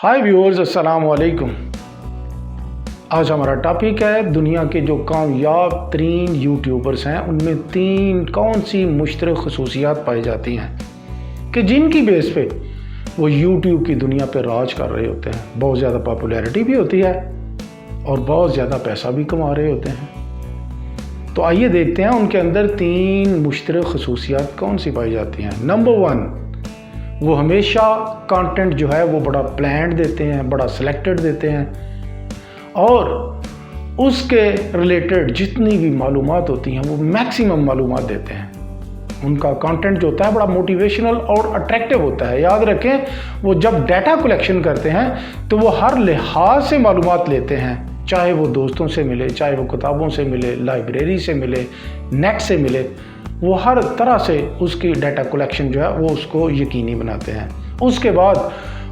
हाय viewers, अस्सलाम वालेकुम। आज हमारा टॉपिक है दुनिया के जो कामयाब तरीन यूट्यूबर्स हैं उनमें तीन कौन सी मुश्तरक खसूसियात पाई जाती हैं कि जिनकी बेस पे वो यूट्यूब की दुनिया पे राज कर रहे होते हैं। बहुत ज़्यादा पॉपुलैरिटी भी होती है और बहुत ज़्यादा पैसा भी कमा रहे होते हैं। तो आइए देखते हैं उनके अंदर तीन मुश्तरक खसूसियात कौन सी पाई जाती हैं। नंबर 1, वो हमेशा कंटेंट जो है वो बड़ा प्लान्ड देते हैं, बड़ा सिलेक्टेड देते हैं और उसके रिलेटेड जितनी भी मालूमात होती हैं वो मैक्सिमम मालूमात देते हैं। उनका कंटेंट जो होता है बड़ा मोटिवेशनल और अट्रैक्टिव होता है। याद रखें, वो जब डाटा कलेक्शन करते हैं तो वो हर लिहाज से मालूमात लेते हैं, चाहे वो दोस्तों से मिले, चाहे वो किताबों से मिले, लाइब्रेरी से मिले, नेट से मिले। वो हर तरह से उसकी डाटा कलेक्शन जो है वो उसको यकीनी बनाते हैं। उसके बाद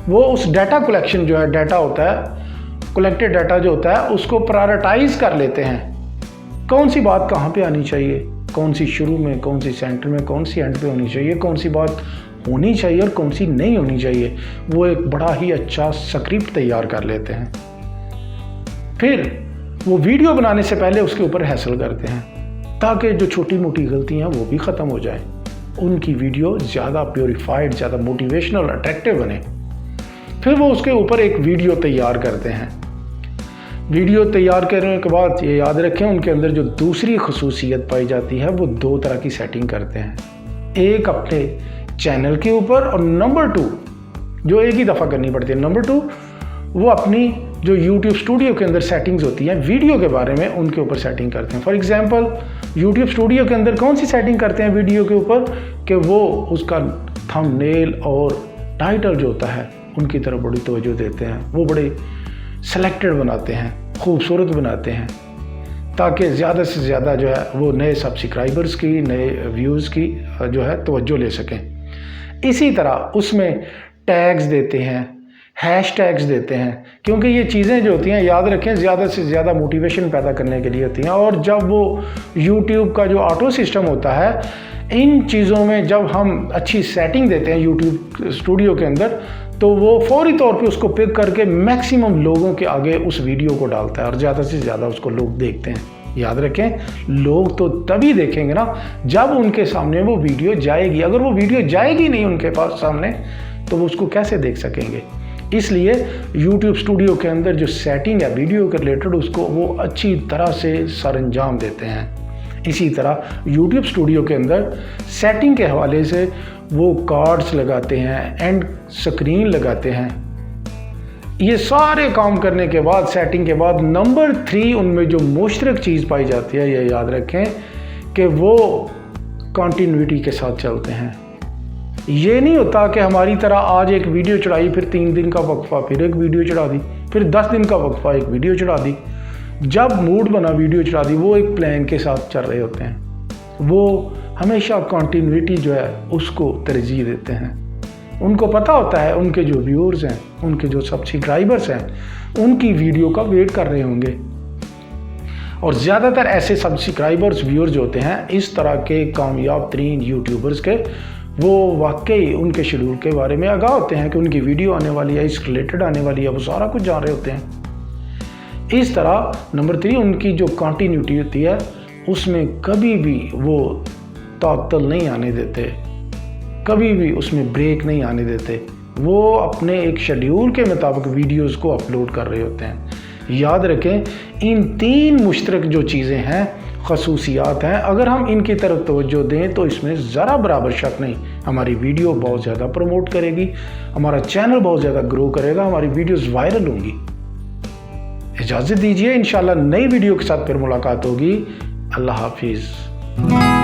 वो उस डाटा कलेक्शन जो है, डाटा होता है, कलेक्टेड डाटा जो होता है उसको प्रायोरिटाइज कर लेते हैं। कौन सी बात कहाँ पे आनी चाहिए, कौन सी शुरू में, कौन सी सेंटर में, कौन सी एंड पे होनी चाहिए, कौन सी बात होनी चाहिए और कौन सी नहीं होनी चाहिए, वो एक बड़ा ही अच्छा स्क्रिप्ट तैयार कर लेते हैं। फिर वो वीडियो बनाने से पहले उसके ऊपर हैसल करते हैं ताकि जो छोटी मोटी गलतियां वो भी ख़त्म हो जाए, उनकी वीडियो ज़्यादा प्योरीफाइड, ज़्यादा मोटिवेशनल, अट्रैक्टिव बने। फिर वो उसके ऊपर एक वीडियो तैयार करते हैं। वीडियो तैयार करने के बाद ये याद रखें, उनके अंदर जो दूसरी खसूसियत पाई जाती है वो दो तरह की सेटिंग करते हैं। एक अपने चैनल के ऊपर और नंबर 2 जो एक ही दफ़ा करनी पड़ती है। नंबर 2 वो अपनी जो YouTube स्टूडियो के अंदर सेटिंग्स होती हैं वीडियो के बारे में, उनके ऊपर सेटिंग करते हैं। फॉर एग्जांपल YouTube स्टूडियो के अंदर कौन सी सेटिंग करते हैं वीडियो के ऊपर कि वो उसका थंबनेल और टाइटल जो होता है उनकी तरफ बड़ी तवज्जो देते हैं। वो बड़े सेलेक्टेड बनाते हैं, खूबसूरत बनाते हैं ताकि ज़्यादा से ज़्यादा जो है वो नए सब्सक्राइबर्स की, नए व्यूज़ की जो है तवज्जो ले सकें। इसी तरह उसमें टैग्स देते हैं, हैश टैग्स देते हैं, क्योंकि ये चीज़ें जो होती हैं याद रखें ज़्यादा से ज़्यादा मोटिवेशन पैदा करने के लिए होती हैं। और जब वो YouTube का जो ऑटो सिस्टम होता है, इन चीज़ों में जब हम अच्छी सेटिंग देते हैं YouTube स्टूडियो के अंदर, तो वो फौरी तौर पे उसको पिक करके मैक्सिमम लोगों के आगे उस वीडियो को डालता है और ज़्यादा से ज़्यादा उसको लोग देखते हैं। याद रखें, लोग तो तभी देखेंगे ना जब उनके सामने वो वीडियो जाएगी। अगर वो वीडियो जाएगी नहीं उनके पास सामने तो वो उसको कैसे देख सकेंगे। इसलिए YouTube स्टूडियो के अंदर जो सेटिंग है वीडियो के रिलेटेड, उसको वो अच्छी तरह से सरंजाम देते हैं। इसी तरह YouTube स्टूडियो के अंदर सेटिंग के हवाले से वो कार्ड्स लगाते हैं, एंड स्क्रीन लगाते हैं। ये सारे काम करने के बाद, सेटिंग के बाद, नंबर 3 उनमें जो मुश्तरक चीज़ पाई जाती है, ये याद रखें कि वो कंटिन्यूटी के साथ चलते हैं। ये नहीं होता कि हमारी तरह आज एक वीडियो चढ़ाई, फिर 3 दिन का वक्फा, फिर एक वीडियो चढ़ा दी, फिर 10 दिन का वक्फा, एक वीडियो चढ़ा दी। जब मूड बना वीडियो चढ़ा दी। वो एक प्लान के साथ चल रहे होते हैं। वो हमेशा कंटिन्यूटी जो है उसको तरजीह देते हैं। उनको पता होता है उनके जो व्यूअर्स हैं, उनके जो सब्सक्राइबर्स हैं, उनकी वीडियो का वेट कर रहे होंगे। और ज़्यादातर ऐसे सब्सक्राइबर्स, व्यूअर्स जो होते हैं इस तरह के कामयाब तरीन यूट्यूबर्स के, वो वाकई उनके शेड्यूल के बारे में आगाह होते हैं कि उनकी वीडियो आने वाली है, इस रिलेटेड आने वाली है, वो सारा कुछ जान रहे होते हैं। इस तरह नंबर 3 उनकी जो कंटिन्यूटी होती है उसमें कभी भी वो तातल नहीं आने देते, कभी भी उसमें ब्रेक नहीं आने देते। वो अपने एक शेड्यूल के मुताबिक वीडियोस को अपलोड कर रहे होते हैं। याद रखें, इन 3 मुश्तरक जो चीज़ें हैं, खसूसियात हैं, अगर हम इनकी तरफ तवज्जो दें तो इसमें ज़रा बराबर शक नहीं, हमारी वीडियो बहुत ज़्यादा प्रमोट करेगी, हमारा चैनल बहुत ज़्यादा ग्रो करेगा, हमारी वीडियोस वायरल होंगी। इजाज़त दीजिए, इंशाल्लाह नई वीडियो के साथ फिर मुलाकात होगी। अल्लाह हाफिज़।